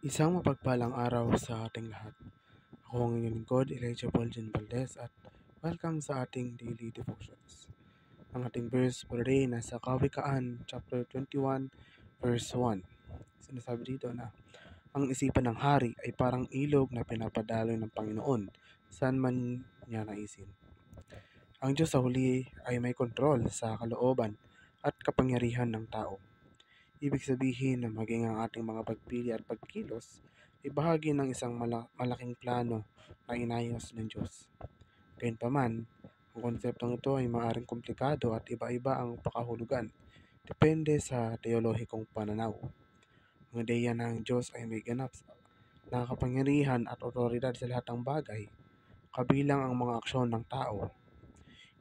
Isang mapagpalang araw sa ating lahat. Ako ang inyong lingkod, Elijah Paul Jen Valdez, at welcome sa ating daily devotions. Ang ating verse for today nasa Kawikaan chapter 21 verse 1. Sinasabi dito na ang isipan ng hari ay parang ilog na pinapadaloy ng Panginoon saan man niya naisin. Ang Diyos sa huli ay may kontrol sa kalooban at kapangyarihan ng tao. Ibig sabihin na maging ang ating mga pagpili at pagkilos ay bahagi ng isang malaking plano na inayos ng Diyos. Gayunpaman, ang konseptong ito ay maaaring komplikado at iba-iba ang pakahulugan, depende sa teolohikong pananaw. Ang ideya ng Diyos ay may ganap na kapangyarihan at otoridad sa lahat ng bagay, kabilang ang mga aksyon ng tao.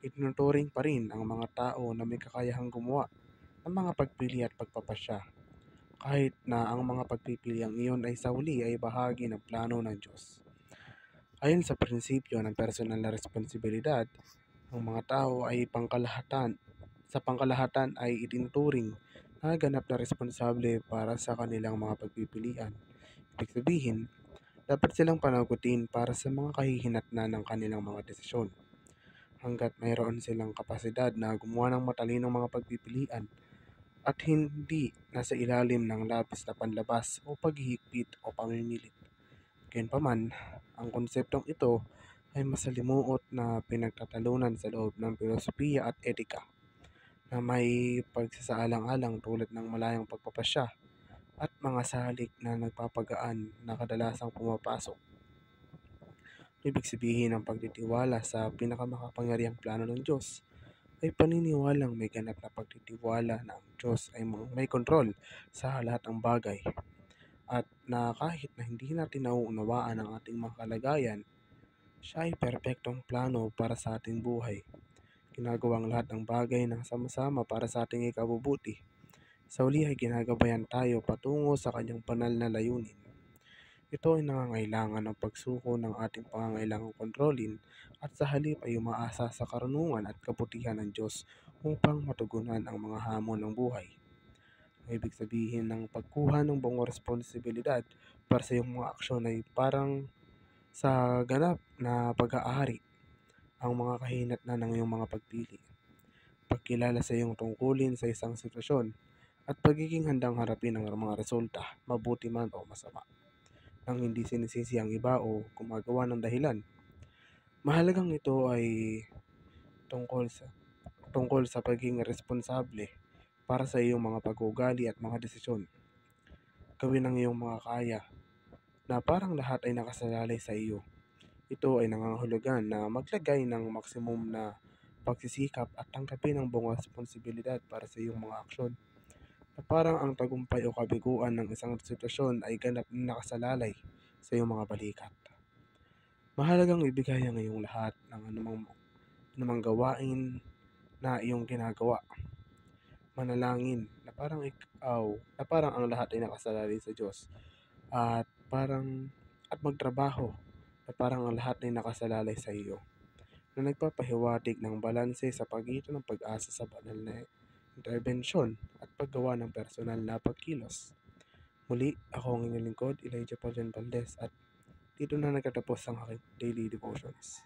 Itinuturing pa rin ang mga tao na may kakayahang gumawa ng mga pagpili at pagpapasya, kahit na ang mga pagpipiliang iyon ay sa huli ay bahagi ng plano ng Diyos. Ayon sa prinsipyo ng personal na responsibilidad, ang mga tao ay pangkalahatan ay itinuturing na ganap na responsable para sa kanilang mga pagpipilian. Ibig sabihin, dapat silang panagutin para sa mga kahihinatnan ng kanilang mga desisyon. Hanggat mayroon silang kapasidad na gumawa ng matalinong mga pagpipilian at hindi nasa ilalim ng labis na panlabas o paghihigpit o pamimilit. Gayunpaman, ang konseptong ito ay masalimuot na pinagtatalunan sa loob ng filosofiya at etika na may pagsasaalang-alang tulad ng malayang pagpapasya at mga salik na nagpapagaan na kadalasang pumapasok. Ibig sabihin ng pagtitiwala sa pinakamakapangyarihang plano ng Diyos ay paniniwalang may ganap na pagtitiwala na ang Diyos ay may kontrol sa lahat ng bagay at na kahit na hindi natin nauunawaan ang ating mga kalagayan, siya ay perpektong plano para sa ating buhay. Ginagawang lahat ng bagay ng sama-sama para sa ating ikabubuti. Sa uli ay ginagabayan tayo patungo sa kanyang banal na layunin. Ito ay nangangailangan ng pagsuko ng ating pangangailangang kontrolin at sa halip ay umaasa sa karunungan at kabutihan ng Diyos upang matugunan ang mga hamon ng buhay. Ang ibig sabihin ng pagkuha ng buong responsibilidad para sa iyong mga aksyon ay parang sa ganap na pag-aari ang mga kahinatnan ng iyong mga pagpili. Pagkilala sa iyong tungkulin sa isang sitwasyon at pagiging handang harapin ang mga resulta, mabuti man o masama, nang hindi sinisisi ang iba o gumagawa ng dahilan. Mahalagang ito ay tungkol sa pagiging responsable para sa iyong mga pag-uugali at mga desisyon. Gawin ang iyong mga kaya na parang lahat ay nakasalalay sa iyo. Ito ay nangangahulugan na maglagay ng maksimum na pagsisikap at tanggapin ang buong responsibilidad para sa iyong mga aksyon, na parang ang tagumpay o kabiguan ng isang sitwasyon ay ganap na nakasalalay sa iyong mga balikat. Mahalagang ibigay ang iyong lahat ng anumang gawain na iyong ginagawa. Manalangin na parang ang lahat ay nakasalalay sa Diyos at magtrabaho na parang ang lahat ay nakasalalay sa iyo, na nagpapahiwatig ng balanse sa pagitan ng pag-asa sa banal na interbensyon at paggawa ng personal na pagkilos. Muli, ako ang inyong lingkod, Elijah Paul Jen Valdez, at dito na nagtatapos ang aking daily devotions.